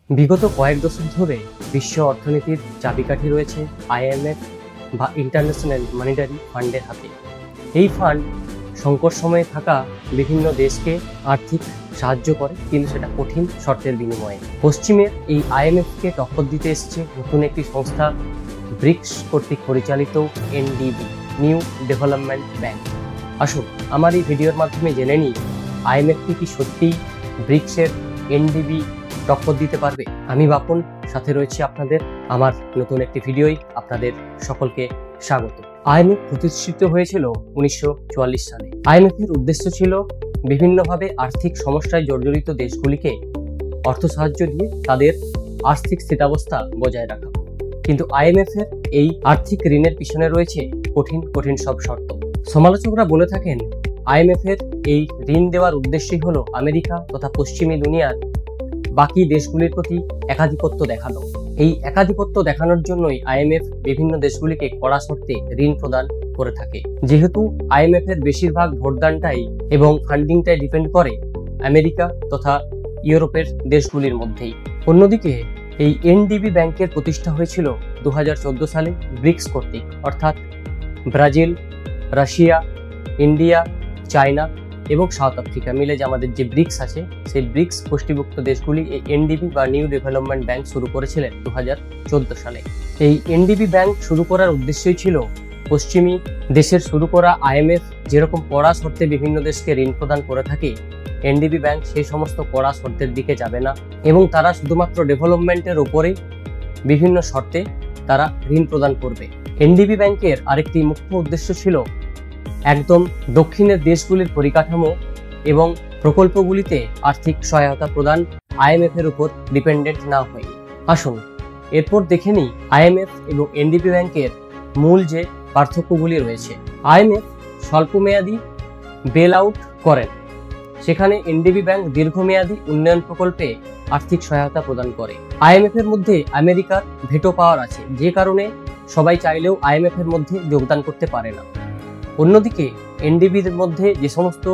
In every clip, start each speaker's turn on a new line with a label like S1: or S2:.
S1: বিগত কয়েক দশক ধরে বিশ্ব অর্থনীতির চাবিকাঠি রয়েছে আইএমএফ বা ইন্টারন্যাশনাল মনিটারি ফান্ডের হাতে। এই ফান্ড সংকট সময়ে থাকা বিভিন্ন দেশকে আর্থিক সাহায্য করে, কিন্তু সেটা কঠিন শর্তের বিনিময়ে। পশ্চিমের এই আইএমএফকে টক্কর দিতে এসেছে নতুন একটি সংস্থা, ব্রিক্স কর্তৃক পরিচালিত এনডিবি, নিউ ডেভেলপমেন্ট ব্যাংক। আসুন আমার এই ভিডিওর মাধ্যমে জেনে নিই আইএমএফটি কি সত্যিই ব্রিক্সের এনডিবি টক্কর দিতে পারবে। আমি বাপন, সাথে রয়েছে আপনাদের আমার নতুন একটি ভিডিওই আপনাদের সকলকে স্বাগত। আইএমএফ প্রতিষ্ঠিত হয়েছিল 1944 সালে। আইএমএফ এর উদ্দেশ্য ছিল বিভিন্নভাবে আর্থিক সমস্যায় জর্জরিত দেশগুলিকে অর্থ সাহায্য দিয়ে তাদের আর্থিক স্থিতাবস্থা বজায় রাখা। কিন্তু আইএমএফ এর এই আর্থিক ঋণের পিছনে রয়েছে কঠিন সব শর্ত। সমালোচকরা বলে থাকেন আইএমএফ এর এই ঋণ দেওয়ার উদ্দেশ্যই হলো আমেরিকা তথা পশ্চিমী দুনিয়ার বাকি দেশগুলির প্রতি একাধিপত্য দেখানো। এই একাধিপত্য দেখানোর জন্যই আইএমএফ বিভিন্ন দেশগুলিকে কড়া শর্তে ঋণ প্রদান করে থাকে। যেহেতু আইএমএফ এর বেশিরভাগ ভোটদানটাই এবং ফান্ডিংটাই ডিপেন্ড করে আমেরিকা তথা ইউরোপের দেশগুলির মধ্যেই। অন্যদিকে এই এনডিবি ব্যাংকের প্রতিষ্ঠা হয়েছিল 2014 সালে ব্রিক্স কর্তৃক, অর্থাৎ ব্রাজিল, রাশিয়া, ইন্ডিয়া, চায়না এবং সাউথ আফ্রিকা মিলে যে আমাদের যে ব্রিক্স আছে, সেই ব্রিক্স গোষ্ঠীভুক্ত দেশগুলি এই এনডিবি বা নিউ ডেভেলপমেন্ট ব্যাংক শুরু করেছিলেন 2014 সালে। এই এনডিবি ব্যাংক শুরু করার উদ্দেশ্যই ছিল পশ্চিমী দেশের শুরু করা আইএমএফ যেরকম কড়া শর্তে বিভিন্ন দেশকে ঋণ প্রদান করে থাকে, এনডিবি ব্যাংক সেই সমস্ত কড়া শর্তের দিকে যাবে না এবং তারা শুধুমাত্র ডেভেলপমেন্টের উপরে বিভিন্ন শর্তে তারা ঋণ প্রদান করবে। এনডিবি ব্যাংকের আরেকটি মুখ্য উদ্দেশ্য ছিল একদম দক্ষিণের দেশগুলির পরিকাঠামো এবং প্রকল্পগুলিতে আর্থিক সহায়তা প্রদান, আইএমএফ এর উপর ডিপেন্ডেন্ট না হয়ে। আসুন এরপর দেখে নিই আইএমএফ এবং এনডিবি ব্যাংকের মূল যে পার্থক্যগুলি রয়েছে। আইএমএফ স্বল্পমেয়াদী বেল আউট করেন, সেখানে এনডিবি ব্যাংক দীর্ঘমেয়াদী উন্নয়ন প্রকল্পে আর্থিক সহায়তা প্রদান করে। আইএমএফ এর মধ্যে আমেরিকার ভেটো পাওয়ার আছে, যে কারণে সবাই চাইলেও আইএমএফ এর মধ্যে যোগদান করতে পারে না। অন্যদিকে এনডিবির মধ্যে যে সমস্ত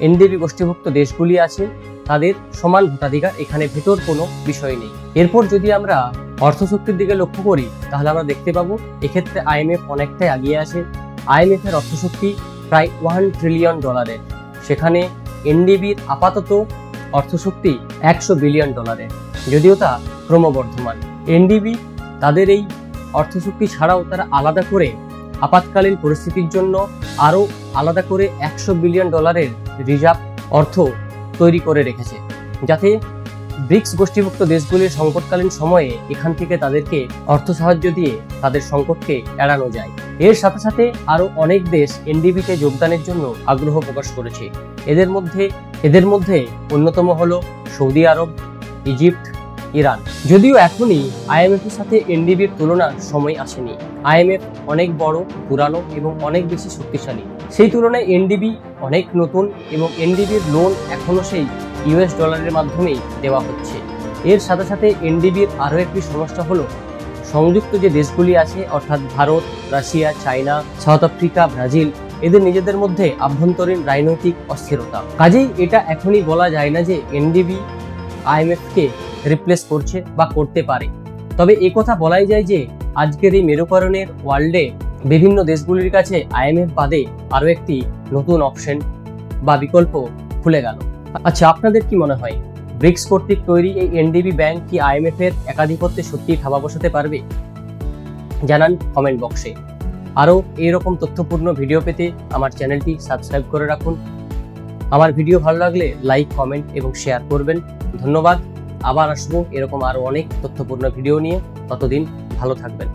S1: এনডিবি গোষ্ঠীভুক্ত দেশগুলি আছে তাদের সমান ভোটাধিকার, এখানে ভেটোর কোনো বিষয় নেই। এরপর যদি আমরা অর্থশক্তির দিকে লক্ষ্য করি তাহলে আমরা দেখতে পাবো এক্ষেত্রে আইএমএফ অনেকটাই এগিয়ে আছে। আইএমএফ এর অর্থশক্তি প্রায় $1 ট্রিলিয়ন, সেখানে এনডিবির আপাতত অর্থশক্তি $100 বিলিয়ন, যদিও তা ক্রমবর্ধমান। এনডিবি তাদের এই অর্থশক্তি ছাড়াও তারা আলাদা করে আপাতকালীন পরিস্থিতির জন্য আরও আলাদা করে $100 বিলিয়ন রিজার্ভ অর্থ তৈরি করে রেখেছে, যাতে ব্রিক্স গোষ্ঠীভুক্ত দেশগুলির সংকটকালীন সময়ে এখান থেকে তাদেরকে অর্থ সাহায্য দিয়ে তাদের সংকটকে এড়ানো যায়। এর সাথে সাথে আরও অনেক দেশ এনডিবিতে যোগদানের জন্য আগ্রহ প্রকাশ করেছে। এদের মধ্যে অন্যতম হলো সৌদি আরব, ইজিপ্ট, ইরান। যদিও এখনই আইএমএফ এর সাথে এনডিবির তুলনার সময় আসেনি। আইএমএফ অনেক বড়, পুরানো এবং অনেক বেশি শক্তিশালী। সেই তুলনায় এনডিবি অনেক নতুন এবং এনডিবির লোন এখনো সেই US ডলারের মাধ্যমেই দেওয়া হচ্ছে। এর সাথে সাথে এনডিবির আরও একটি সমস্যা হলো সংযুক্ত যে দেশগুলি আছে, অর্থাৎ Bharat, Russia, China, south Africa, Brazil, এদের নিজেদের মধ্যে আভ্যন্তরীণ রাজনৈতিক অস্থিরতা। কাজেই এটা এখনই বলা যায় না যে এনডিবি আইএমএফকে রিপ্লেস করছে বা করতে পারে। তবে কথা বলাই যায় যে আজকের এই মেরুকরণের ওয়ার্ল্ডে বিভিন্ন দেশগুলির কাছে আইএমএফ বাদে আরও একটি নতুন অপশন বা বিকল্প খুলে গেল। আচ্ছা, আপনাদের কি মনে হয় ব্রিক্স কর্তৃক তৈরি এই এনডিবি ব্যাংক কি আইএমএফ এর একাধিপত্যে সত্যিই থাবা বসাতে পারবে? জানান কমেন্ট বক্সে। আরও এইরকম তথ্যপূর্ণ ভিডিও পেতে আমার চ্যানেলটি সাবস্ক্রাইব করে রাখুন। আমার ভিডিও ভালো লাগলে লাইক, কমেন্ট এবং শেয়ার করবেন। ধন্যবাদ। আবার আসবো এরকম আরো অনেক তথ্যপূর্ণ ভিডিও নিয়ে। ততদিন ভালো থাকবেন।